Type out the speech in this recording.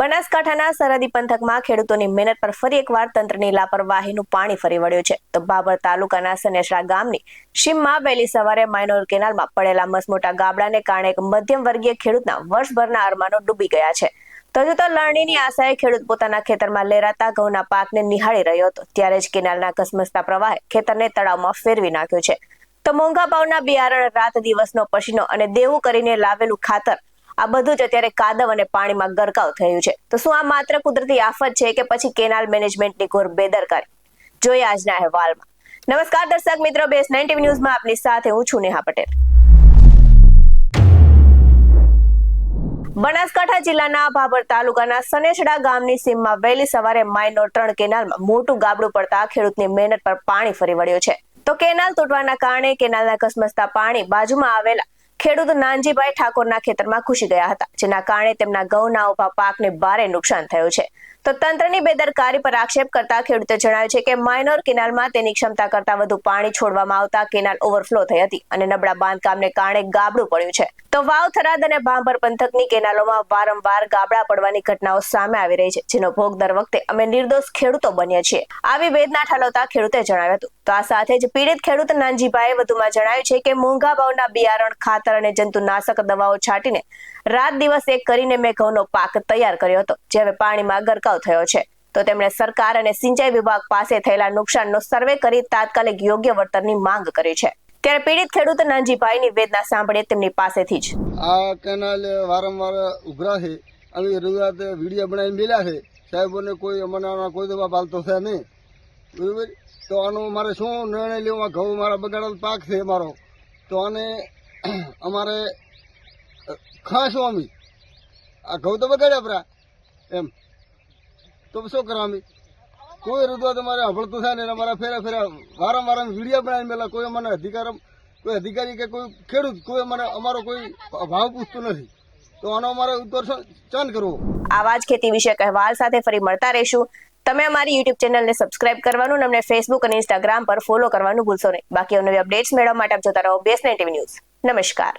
બનાસકાંઠાના સરહદી પંથકમાં ખેડૂતોની મહેનત પર ફરી એકવાર તંત્રની લાપરવાહીનું પાણી ફરી વળ્યું છે. તો બાબર તાલુકાના સનેસરા ગામની સીમમાં વહેલી સવારે માઇનોર કેનાલમાં પડેલા મસમોટા ગાબડાને કારણે એક મધ્યમ વર્ગીય ખેડૂતના વર્ષભરના અરમાનો ડૂબી ગયા છે. તો લણણીની આશાએ ખેડૂત પોતાના ખેતરમાં લહેરાતા ઘઉંના પાકને નિહાળી રહ્યો હતો, ત્યારે જ કેનાલના કસમસતા પ્રવાહે ખેતરને તળાવમાં ફેરવી નાખ્યું છે. તો મોંઘા ભાવના બિયારણ, રાત દિવસનો પસીનો અને દેવું કરીને લાવેલું ખાતર, આ બધું જ અત્યારે કાદવ અને પાણીમાં ગરકાવ થયું છે. તો શું આ માત્ર કુદરતી આફત છે કે પછી કેનાલ મેનેજમેન્ટની ઘોર બેદરકારી? જોઈએ આજના અહેવાલમાં. નમસ્કાર દર્શક મિત્રો, બેસ 9 ટીવી ન્યૂઝમાં આપની સાથે હું છું નેહા પટેલ. બનાસકાંઠા જિલ્લાના ભાભર તાલુકાના સનેસડા ગામની સીમમાં વહેલી સવારે માઇનોર 3 કેનાલમાં મોટું ગાબડું પડતા ખેડૂતની મહેનત પર પાણી ફરી વળ્યું છે. તો કેનાલ તૂટવાના કારણે કેનાલના કસમસતા પાણી બાજુમાં આવેલા ખેડૂત નાનજીભાઈ ઠાકોરના ખેતરમાં ઘૂસી ગયા હતા, જેના કારણે તેમના ઘઉંના ઉભા પાકને ભારે નુકસાન થયું છે. તો તંત્રની બેદરકારી પર આક્ષેપ કરતા ખેડૂતે જણાવ્યું છે કે માઇનોર કેનાલમાં તેની ક્ષમતા કરતા વધુ પાણી છોડવામાં આવતા કેનાલ ઓવરફ્લો થઈ હતી અને નબળા બાંધકામને કારણે ગાબડું પડ્યું છે. તો વાવ, થરાદ અને ભાભર પંથકની કેનાલોમાં વારંવાર ગાબડા પડવાની ઘટનાઓ સામે આવી રહી છે, જેનો ભોગ દર વખતે અમે નિર્દોષ ખેડૂતો બન્યા છીએ, આવી વેદના ઠાલવતા ખેડૂતે જણાવ્યું હતું. તો આ સાથે જ પીડિત ખેડૂત નાનજીભાઈએ વધુમાં જણાવ્યું છે કે મોંઘા ભાવના બિયારણ, ખાતર અને જંતુનાશક દવાઓ છાંટીને રાત દિવસ એક કરીને મેં ઘઉંનો પાક તૈયાર કર્યો હતો, જે હવે પાણીમાં ગરકાવ થયો છે. તો તેમણે સરકાર અને સિંચાઈ વિભાગ પાસે થયેલા નુકસાનનો સર્વે કરી તાત્કાલિક યોગ્ય વળતરની માંગ કરી છે. ત્યારે પીડિત ખેડૂત નાનજીભાઈની વેદના સાંભળીએ તેમની પાસેથી જ. આ કેનાલ વારંવાર ઉભરા છે. અમે રવિવાર વિડીયો બનાવીને મેળ્યા છે. સાહેબોને કોઈ અમને કોઈ દવા પાલતો છે નહીં, બરોબર. તો આનો મારે શું નિર્ણય લેવો? ઘઉં મારા બગાડેલ પાક છે અમારો, તો આને અમારે ખાશું અમે. આ ઘઉં તો બગાડ્યા પરા એમ, તો શું કરવા અમે? કોઈ રજૂઆત અમારે હંભળતું થાય ને અમારા ફેરા વારંવાર વિડીયો બનાવી મેલા. કોઈ અમને કોઈ અધિકારી કે કોઈ ખેડૂત કોઈ અમને અમારો કોઈ ભાવ પૂછતું નથી. તો આનો અમારે ઉત્તર ચાંદ કરવો. આવા જ ખેતી વિષયક અહેવાલ સાથે ફરી મળતા રહીશું. તમે અમારી યુટ્યુબ ચેનલને સબસ્ક્રાઇબ કરવાનું અને અમને ફેસબુક અને ઇન્સ્ટાગ્રામ પર ફોલો કરવાનું ભૂલશો નહીં. બાકી નવી અપડેટ્સ મેળવવા માટે આપ જોતા રહો બેસ 9 ટીવી ન્યૂઝ. નમસ્કાર.